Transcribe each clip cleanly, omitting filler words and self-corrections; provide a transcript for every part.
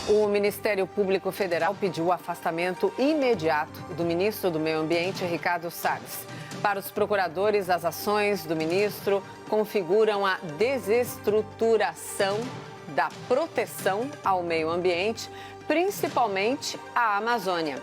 O Ministério Público Federal pediu o afastamento imediato do ministro do Meio Ambiente, Ricardo Salles. Para os procuradores, as ações do ministro configuram a desestruturação da proteção ao meio ambiente, principalmente à Amazônia.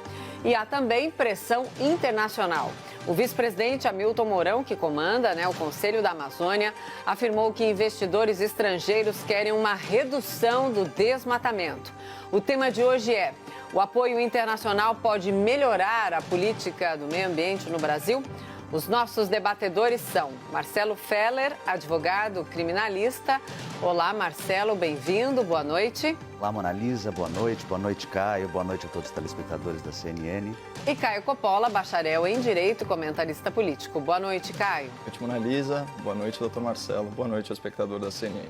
E há também pressão internacional. O vice-presidente Hamilton Mourão, que comanda o Conselho da Amazônia, afirmou que investidores estrangeiros querem uma redução do desmatamento. O tema de hoje é: o apoio internacional pode melhorar a política do meio ambiente no Brasil? Os nossos debatedores são Marcelo Feller, advogado criminalista. Olá, Marcelo, bem-vindo, boa noite. Olá, Mona Lisa, boa noite, Caio, boa noite a todos os telespectadores da CNN. E Caio Coppola, bacharel em Direito, comentarista político. Boa noite, Caio. Boa noite, Mona Lisa, boa noite, doutor Marcelo, boa noite ao espectador da CNN.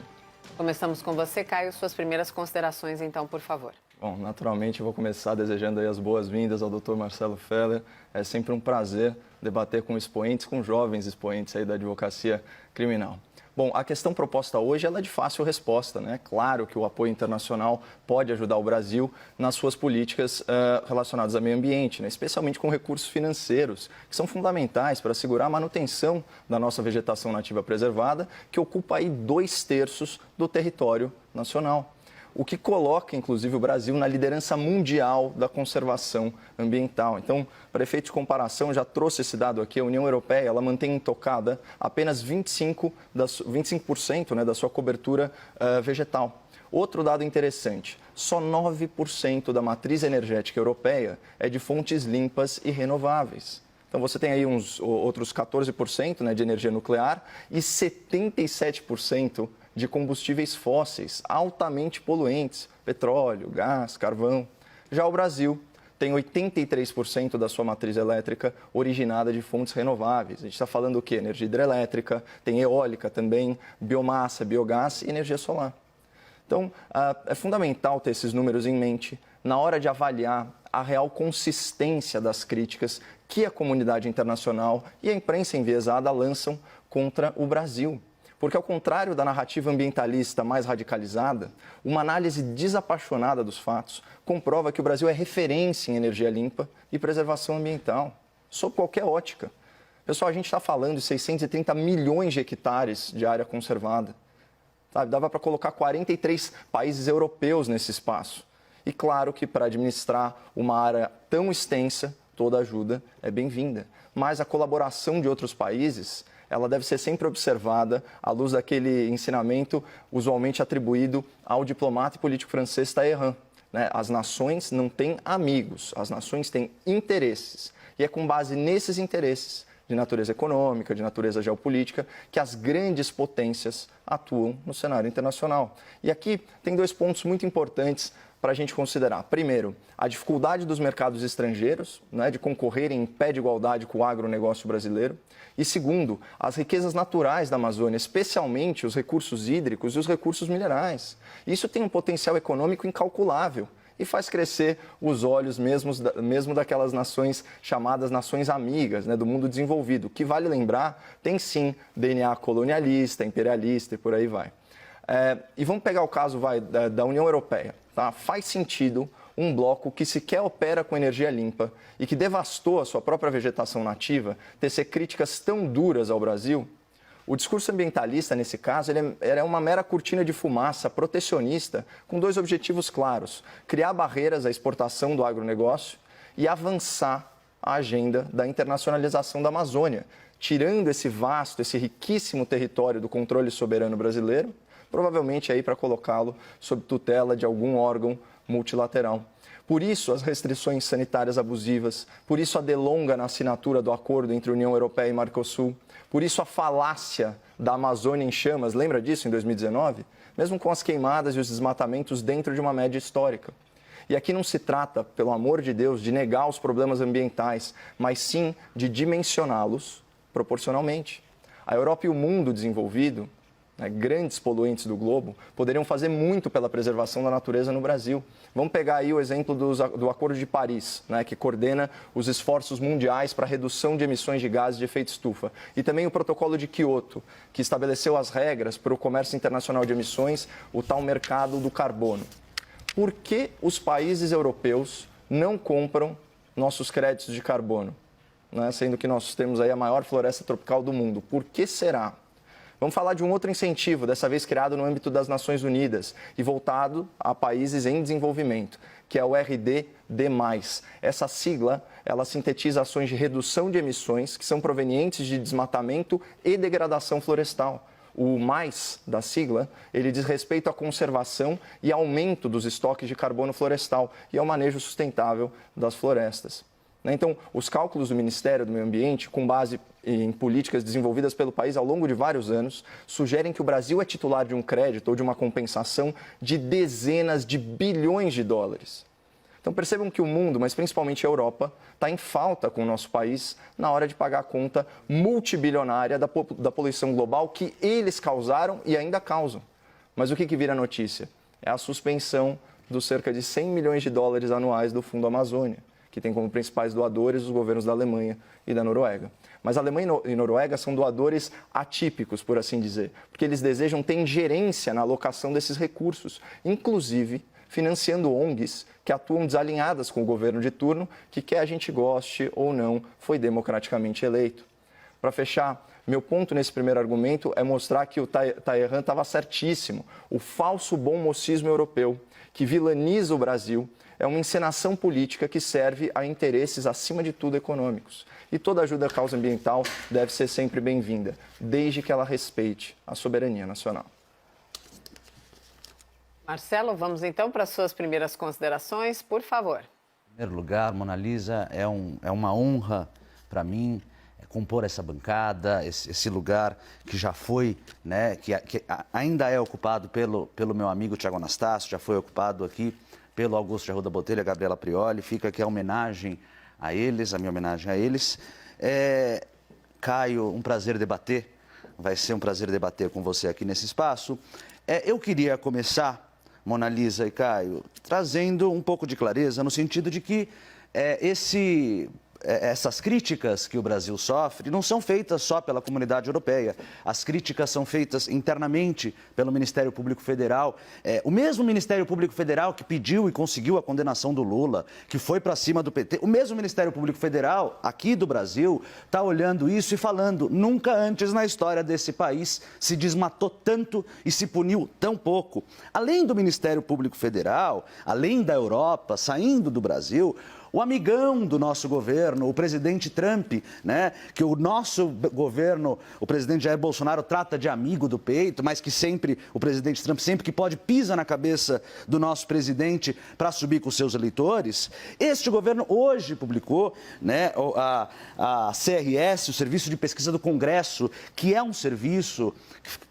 Começamos com você, Caio, suas primeiras considerações, então, por favor. Bom, naturalmente eu vou começar desejando aí as boas-vindas ao Dr. Marcelo Feller. É sempre um prazer debater com expoentes, com jovens expoentes aí da advocacia criminal. Bom, a questão proposta hoje ela é de fácil resposta, né? Claro que o apoio internacional pode ajudar o Brasil nas suas políticas relacionadas ao meio ambiente, né? Especialmente com recursos financeiros, que são fundamentais para assegurar a manutenção da nossa vegetação nativa preservada, que ocupa aí 2/3 do território nacional. O que coloca, inclusive, o Brasil na liderança mundial da conservação ambiental. Então, para efeito de comparação, já trouxe esse dado aqui, a União Europeia ela mantém intocada apenas 25% da sua cobertura vegetal. Outro dado interessante, só 9% da matriz energética europeia é de fontes limpas e renováveis. Então, você tem aí outros 14% de energia nuclear e 77% de combustíveis fósseis altamente poluentes, petróleo, gás, carvão. Já o Brasil tem 83% da sua matriz elétrica originada de fontes renováveis. A gente está falando o quê? Energia hidrelétrica, tem eólica também, biomassa, biogás e energia solar. Então, é fundamental ter esses números em mente na hora de avaliar a real consistência das críticas que a comunidade internacional e a imprensa enviesada lançam contra o Brasil. Porque, ao contrário da narrativa ambientalista mais radicalizada, uma análise desapaixonada dos fatos comprova que o Brasil é referência em energia limpa e preservação ambiental, sob qualquer ótica. Pessoal, a gente está falando de 630 milhões de hectares de área conservada. Sabe? Dava para colocar 43 países europeus nesse espaço. E claro que para administrar uma área tão extensa, toda ajuda é bem-vinda. Mas a colaboração de outros países ela deve ser sempre observada à luz daquele ensinamento usualmente atribuído ao diplomata e político francês Talleyrand, né? As nações não têm amigos, as nações têm interesses. E é com base nesses interesses, de natureza econômica, de natureza geopolítica, que as grandes potências atuam no cenário internacional. E aqui tem 2 pontos muito importantes para a gente considerar. Primeiro, a dificuldade dos mercados estrangeiros, né, de concorrerem em pé de igualdade com o agronegócio brasileiro. E segundo, as riquezas naturais da Amazônia, especialmente os recursos hídricos e os recursos minerais. Isso tem um potencial econômico incalculável e faz crescer os olhos mesmo daquelas nações chamadas nações amigas, né, do mundo desenvolvido, que, vale lembrar, tem sim DNA colonialista, imperialista e por aí vai. E vamos pegar o caso da União Europeia. Tá? Faz sentido um bloco que sequer opera com energia limpa e que devastou a sua própria vegetação nativa tecer críticas tão duras ao Brasil? O discurso ambientalista, nesse caso, ele é uma mera cortina de fumaça protecionista com 2 objetivos claros: criar barreiras à exportação do agronegócio e avançar a agenda da internacionalização da Amazônia, tirando esse vasto, esse riquíssimo território do controle soberano brasileiro, provavelmente aí para colocá-lo sob tutela de algum órgão multilateral. Por isso, as restrições sanitárias abusivas, por isso a delonga na assinatura do acordo entre União Europeia e Mercosul, por isso a falácia da Amazônia em chamas, lembra disso em 2019? Mesmo com as queimadas e os desmatamentos dentro de uma média histórica. E aqui não se trata, pelo amor de Deus, de negar os problemas ambientais, mas sim de dimensioná-los proporcionalmente. A Europa e o mundo desenvolvido, grandes poluentes do globo, poderiam fazer muito pela preservação da natureza no Brasil. Vamos pegar aí o exemplo do Acordo de Paris, que coordena os esforços mundiais para a redução de emissões de gases de efeito estufa. E também o Protocolo de Quioto, que estabeleceu as regras para o comércio internacional de emissões, o tal mercado do carbono. Por que os países europeus não compram nossos créditos de carbono? Né? Sendo que nós temos aí a maior floresta tropical do mundo. Por que será? Vamos falar de um outro incentivo, dessa vez criado no âmbito das Nações Unidas e voltado a países em desenvolvimento, que é o RDD+. Essa sigla, ela sintetiza ações de redução de emissões que são provenientes de desmatamento e degradação florestal. O mais da sigla, ele diz respeito à conservação e aumento dos estoques de carbono florestal e ao manejo sustentável das florestas. Então, os cálculos do Ministério do Meio Ambiente, com base em políticas desenvolvidas pelo país ao longo de vários anos, sugerem que o Brasil é titular de um crédito ou de uma compensação de dezenas de bilhões de dólares. Então, percebam que o mundo, mas principalmente a Europa, está em falta com o nosso país na hora de pagar a conta multibilionária da poluição global que eles causaram e ainda causam. Mas o que vira notícia? É a suspensão dos cerca de 100 milhões de dólares anuais do Fundo Amazônia, que tem como principais doadores os governos da Alemanha e da Noruega. Mas a Alemanha e Noruega são doadores atípicos, por assim dizer, porque eles desejam ter ingerência na alocação desses recursos, inclusive financiando ONGs que atuam desalinhadas com o governo de turno, que quer a gente goste ou não, foi democraticamente eleito. Para fechar, meu ponto nesse primeiro argumento é mostrar que o Talleyrand estava certíssimo. O falso bom mocismo europeu, que vilaniza o Brasil, é uma encenação política que serve a interesses, acima de tudo, econômicos. E toda ajuda à causa ambiental deve ser sempre bem-vinda, desde que ela respeite a soberania nacional. Marcelo, vamos então para as suas primeiras considerações, por favor. Em primeiro lugar, Mona Lisa, é uma honra para mim compor essa bancada, esse lugar que já foi, né, que ainda é ocupado pelo meu amigo Tiago Anastácio, já foi ocupado aqui pelo Augusto de Arruda Botelho e a Gabriela Prioli. Fica aqui a homenagem a eles, a minha homenagem a eles. Caio, um prazer debater, vai ser um prazer debater com você aqui nesse espaço. Eu queria começar, Mona Lisa e Caio, trazendo um pouco de clareza no sentido de que essas críticas que o Brasil sofre não são feitas só pela comunidade europeia. As críticas são feitas internamente pelo Ministério Público Federal. O mesmo Ministério Público Federal que pediu e conseguiu a condenação do Lula, que foi para cima do PT, o mesmo Ministério Público Federal aqui do Brasil está olhando isso e falando: nunca antes na história desse país se desmatou tanto e se puniu tão pouco. Além do Ministério Público Federal, além da Europa, saindo do Brasil, o amigão do nosso governo, o presidente Trump, né, que o nosso governo, o presidente Jair Bolsonaro, trata de amigo do peito, mas que sempre, o presidente Trump, sempre que pode, pisa na cabeça do nosso presidente para subir com seus eleitores. Este governo hoje publicou, né, a CRS, o Serviço de Pesquisa do Congresso, que é um serviço,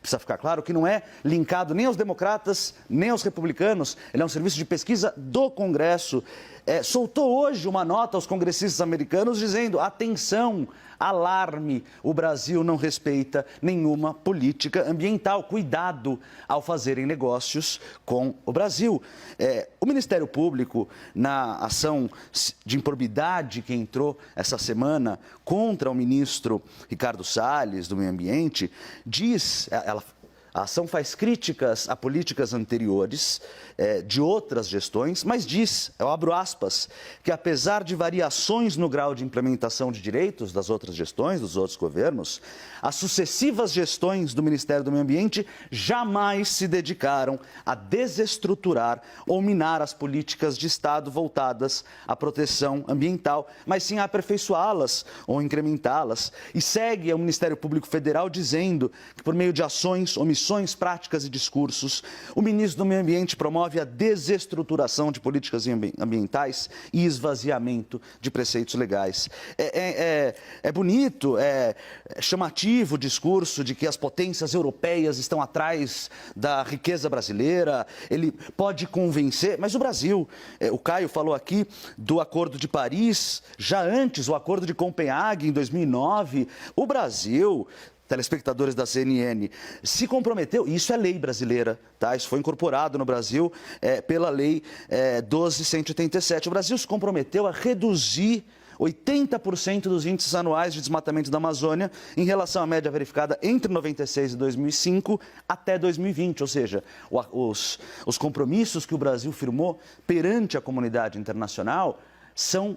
precisa ficar claro, que não é linkado nem aos democratas, nem aos republicanos, ele é um serviço de pesquisa do Congresso. Soltou hoje uma nota aos congressistas americanos dizendo: atenção, alarme, o Brasil não respeita nenhuma política ambiental, cuidado ao fazerem negócios com o Brasil. O Ministério Público, na ação de improbidade que entrou essa semana contra o ministro Ricardo Salles, do Meio Ambiente, diz, a ação faz críticas a políticas anteriores de outras gestões, mas diz, eu abro aspas, que apesar de variações no grau de implementação de direitos das outras gestões, dos outros governos, as sucessivas gestões do Ministério do Meio Ambiente jamais se dedicaram a desestruturar ou minar as políticas de Estado voltadas à proteção ambiental, mas sim a aperfeiçoá-las ou incrementá-las. E segue o Ministério Público Federal dizendo que, por meio de ações, omissões, práticas e discursos, o ministro do Meio Ambiente promove a desestruturação de políticas ambientais e esvaziamento de preceitos legais. É bonito, é chamativo o discurso de que as potências europeias estão atrás da riqueza brasileira, ele pode convencer, mas o Brasil, o Caio falou aqui do Acordo de Paris, já antes, o Acordo de Copenhague, em 2009, o Brasil, telespectadores da CNN, se comprometeu, e isso é lei brasileira, tá? Isso foi incorporado no Brasil pela lei 12.187. O Brasil se comprometeu a reduzir 80% dos índices anuais de desmatamento da Amazônia em relação à média verificada entre 96 e 2005 até 2020. Ou seja, os compromissos que o Brasil firmou perante a comunidade internacional são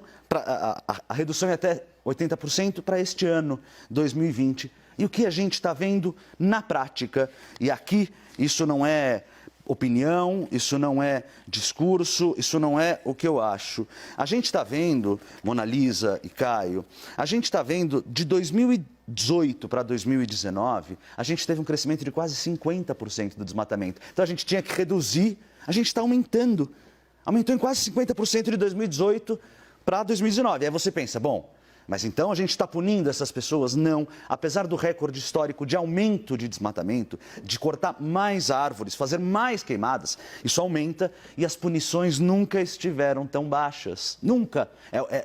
a redução é até 80% para este ano, 2020. E o que a gente está vendo na prática, e aqui isso não é opinião, isso não é discurso, isso não é o que eu acho. A gente está vendo, Mona Lisa e Caio, a gente está vendo de 2018 para 2019, a gente teve um crescimento de quase 50% do desmatamento. Então a gente tinha que reduzir, a gente está aumentando. Aumentou em quase 50% de 2018 para 2019. Aí você pensa, bom, mas então a gente está punindo essas pessoas? Não. Apesar do recorde histórico de aumento de desmatamento, de cortar mais árvores, fazer mais queimadas, isso aumenta e as punições nunca estiveram tão baixas. Nunca.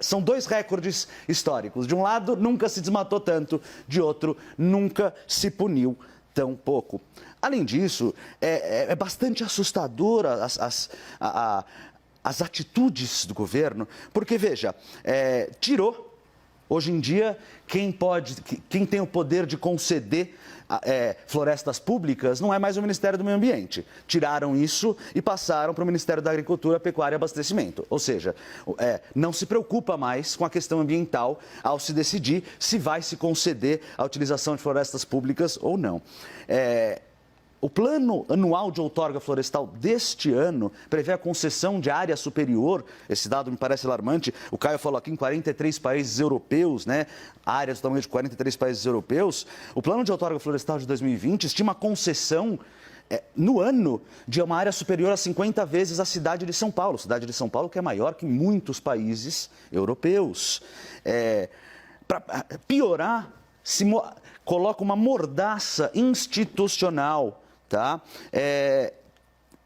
São dois recordes históricos. De um lado, nunca se desmatou tanto. De outro, nunca se puniu tão pouco. Além disso, é bastante assustadora as atitudes do governo, porque, veja, tirou. Hoje em dia, quem tem o poder de conceder florestas públicas não é mais o Ministério do Meio Ambiente. Tiraram isso e passaram para o Ministério da Agricultura, Pecuária e Abastecimento. Ou seja, não se preocupa mais com a questão ambiental ao se decidir se vai se conceder a utilização de florestas públicas ou não. O plano anual de outorga florestal deste ano prevê a concessão de área superior, esse dado me parece alarmante, o Caio falou aqui em 43 países europeus, né? Áreas do tamanho de 43 países europeus. O plano de outorga florestal de 2020 estima a concessão no ano de uma área superior a 50 vezes a cidade de São Paulo. Cidade de São Paulo que é maior que muitos países europeus. Para piorar, coloca uma mordaça institucional, tá?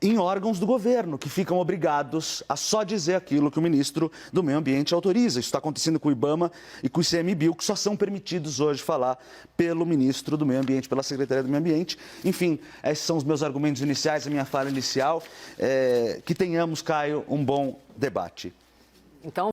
Em órgãos do governo, que ficam obrigados a só dizer aquilo que o ministro do Meio Ambiente autoriza. Isso está acontecendo com o IBAMA e com o ICMBio, que só são permitidos hoje falar pelo ministro do Meio Ambiente, pela Secretaria do Meio Ambiente. Enfim, esses são os meus argumentos iniciais, a minha fala inicial. Que tenhamos, Caio, um bom debate. Então...